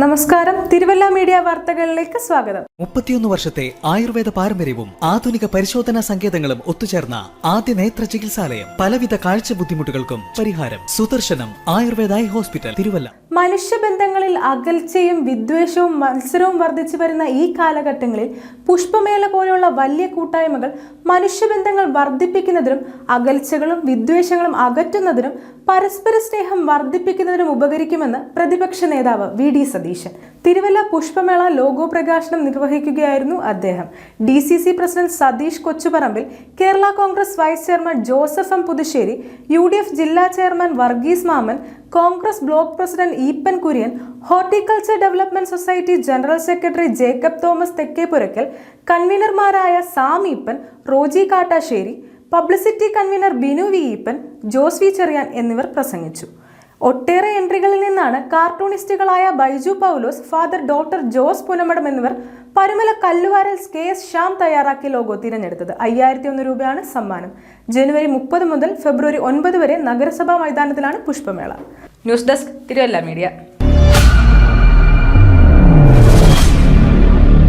നമസ്കാരം, തിരുവല്ല മീഡിയ വാർത്തകളിലേക്ക് സ്വാഗതം. 31 വർഷത്തെ ആയുർവേദ പാരമ്പര്യവും ആധുനിക പരിശോധനാ സങ്കേതങ്ങളും ഒത്തുചേർന്ന ആദ്യ നേത്ര ചികിത്സാലയം. പലവിധ കാഴ്ച ബുദ്ധിമുട്ടുകൾക്കും പരിഹാരം. Sudarshanam Ayurveda eye hospital, Thiruvalla. മനുഷ്യബന്ധങ്ങളിൽ അകൽച്ചയും വിദ്വേഷവും മത്സരവും വർദ്ധിച്ചു വരുന്ന ഈ കാലഘട്ടങ്ങളിൽ പുഷ്പമേള പോലുള്ള വലിയ കൂട്ടായ്മകൾ മനുഷ്യബന്ധങ്ങൾ വർദ്ധിപ്പിക്കുന്നതിനും അകൽച്ചകളും വിദ്വേഷങ്ങളും അകറ്റുന്നതിനും പരസ്പര സ്നേഹം വർദ്ധിപ്പിക്കുന്നതിനും ഉപകരിക്കുമെന്ന് പ്രതിപക്ഷ നേതാവ് വി.ഡി. സതീശൻ തിരുവല്ല പുഷ്പമേള ലോഗോ പ്രകാശനം നിർവഹിക്കുകയായിരുന്നു അദ്ദേഹം. DCC president Satheesh Kochuparambil, Kerala Congress vice chairman Joseph M Puthussery, UDF ജില്ലാ chairman Varghese Mammen, Congress block president Eapen Kurian, horticulture development society general secretary Jacob Thomas Thekkepurackal, കൺവീനർമാരായ സാം ഈപ്പൻ, റോജി കാട്ടാശ്ശേരി, പബ്ലിസിറ്റി കൺവീനർ ബിനു വി ഈപ്പൻ, ജോസ് വി ചെറിയാൻ എന്നിവർ പ്രസംഗിച്ചു. ഒട്ടേറെ എൻട്രികളിൽ നിന്നാണ് കാർട്ടൂണിസ്റ്റുകളായ ബൈജു പൗലോസ്, ഫാദർ ഡോക്ടർ ജോസ് പുനമടം എന്നിവർ പരുമല കല്ലുവാരൽ KS ശ്യാം തയ്യാറാക്കിയ ലോഗോ തിരഞ്ഞെടുത്തത്. 5001 രൂപയാണ് സമ്മാനം. ജനുവരി 30 മുതൽ ഫെബ്രുവരി 9 വരെ നഗരസഭാ മൈതാനത്തിലാണ് പുഷ്പമേള. News desk, Thiruvalla media.